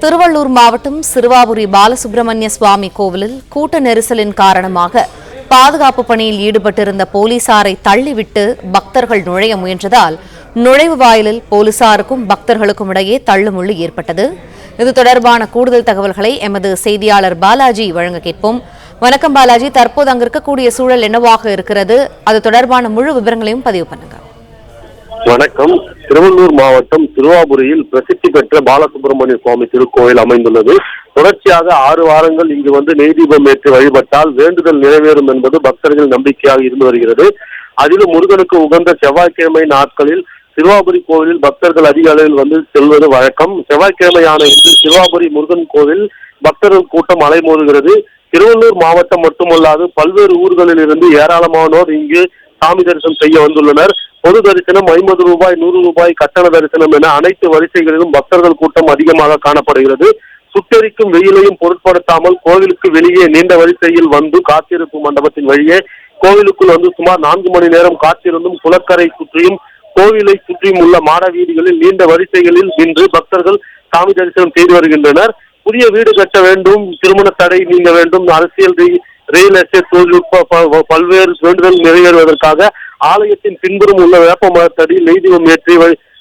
திருவள்ளூர் மாவட்டம் சிறுவாபுரி பாலசுப்பிரமணிய சுவாமி கோவிலில் கூட்ட நெரிசலின் காரணமாக பாதுகாப்பு பணியில் ஈடுபட்டிருந்த போலீசாரை தள்ளிவிட்டு பக்தர்கள் நுழைய முயன்றதால் நுழைவு வாயிலில் போலீசாருக்கும் பக்தர்களுக்கும் இடையே தள்ளுமுள்ளு ஏற்பட்டது. இது தொடர்பான கூடுதல் தகவல்களை எமது செய்தியாளர் பாலாஜி வழங்க கேட்போம். வணக்கம் பாலாஜி, தற்போது அங்கு இருக்கக்கூடிய சூழல் என்னவாக இருக்கிறது? அது தொடர்பான முழு விவரங்களையும் பதிவு பண்ணுங்க. வணக்கம். திருவள்ளூர் மாவட்டம் சிறுவாபுரியில் பிரசித்தி பெற்ற பாலசுப்பிரமணிய சுவாமி திருக்கோயில் அமைந்துள்ளது. தொடர்ச்சியாக 6 வாரங்கள் இங்கு நெய் தீபம் ஏற்றி வழிபட்டால் வேண்டுதல் நிறைவேறும் என்பது பக்தர்கள் நம்பிக்கையாக இருந்து வருகிறது. அதிலும் முருகனுக்கு உகந்த செவ்வாய்க்கிழமை நாட்களில் சிறுவாபுரி கோவிலில் பக்தர்கள் அதிக அளவில் செல்வது வழக்கம். செவ்வாய்க்கிழமையான இன்று சிறுவாபுரி முருகன் கோவில் பக்தர்கள் கூட்டம் அலைமோதுகிறது. திருவள்ளூர் மாவட்டம் மட்டுமல்லாது பல்வேறு ஊர்களில் இருந்து ஏராளமானோர் இங்கு சாமி தரிசனம் செய்ய வந்துள்ளனர். பொது தரிசனம் 50 ரூபாய், 100 ரூபாய், கட்டண தரிசனம் என அனைத்து வரிசைகளிலும் பக்தர்கள் கூட்டம் அதிகமாக காணப்படுகிறது. சுட்டெரிக்கும் வெயிலையும் பொருட்படுத்தாமல் கோவிலுக்கு வெளியே நீண்ட வரிசையில் காத்திருப்பு மண்டபத்தின் வழியே கோவிலுக்குள் சுமார் 4 மணி நேரம் காத்திருந்தும் குளக்கரை சுற்றியும் கோவிலை சுற்றியும் உள்ள மாட வீதிகளில் நீண்ட வரிசைகளில் நின்று பக்தர்கள் சாமி தரிசனம் செய்து வருகின்றனர். புதிய வீடு கட்ட வேண்டும், திருமண தடை நீங்க வேண்டும், அரசியல், ரியல் எஸ்டேட், தொழில்நுட்ப பல்வேறு வேண்டுதல் நிறைவேறுவதற்காக ஆலயத்தின் பின்புறம் உள்ள வேப்ப மரத்தடியில் நெய் தீபம் ஏற்றி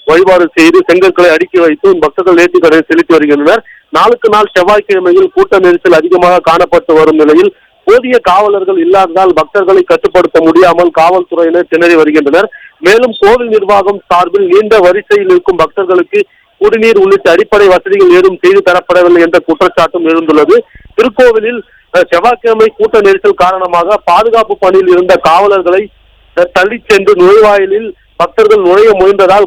வழிபாடு செய்து செங்கற்களை அடுக்கி வைத்து பக்தர்கள் நேர்த்தி கடனை செலுத்தி வருகின்றனர். நாளுக்கு நாள் செவ்வாய்க்கிழமையில் கூட்ட நெரிசல் அதிகமாக காணப்பட்டு வரும் நிலையில் போதிய காவலர்கள் இல்லாததால் பக்தர்களை கட்டுப்படுத்த முடியாமல் காவல்துறையினர் திணறி வருகின்றனர். மேலும் கோவில் நிர்வாகம் சார்பில் நீண்ட வரிசையில் இருக்கும் பக்தர்களுக்கு குடிநீர் உள்ளிட்ட அடிப்படை வசதிகள் ஏதும் செய்து தரப்படவில்லை என்ற குற்றச்சாட்டும் எழுந்துள்ளது. திருக்கோவிலில் செவ்வாய்க்கிழமை கூட்ட நெரிசல் காரணமாக பாதுகாப்பு பணியில் இருந்த காவலர்களை தள்ளி சென்று நுழைவாயிலில் பக்தர்கள் நுழைய முயன்றதால்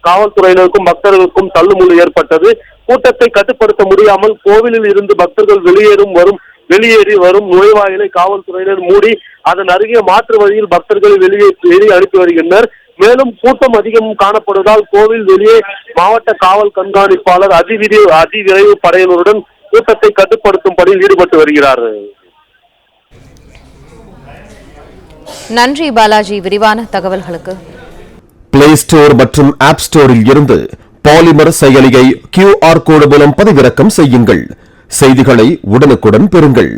காவல்துறையினருக்கும் பக்தர்களுக்கும் தள்ளுமுள்ளு ஏற்பட்டது. கூட்டத்தை கட்டுப்படுத்த முடியாமல் கோவிலில் இருந்து பக்தர்கள் வெளியேறி வரும் நுழைவாயிலை காவல்துறையினர் மூடி அதன் அருகே மாற்று வழியில் பக்தர்களை வெளியே அனுப்பி வருகின்றனர். மேலும் கூட்டம் அதிகம் காணப்படுவதால் கோவில் வெளியே மாவட்ட காவல் கண்காணிப்பாளர் அதிவிரைவு படையினருடன் கூட்டத்தை கட்டுப்படுத்தும் பணியில் ஈடுபட்டு வருகிறார். நன்றி பாலாஜி, விரிவான தகவல்களுக்கு. பிளே ஸ்டோர் மற்றும் ஆப் ஸ்டோரில் இருந்து பாலிமர் செயலியை QR கோடு மூலம் பதிவிறக்கம் செய்யுங்கள். செய்திகளை உடனுக்குடன் பெறுங்கள்.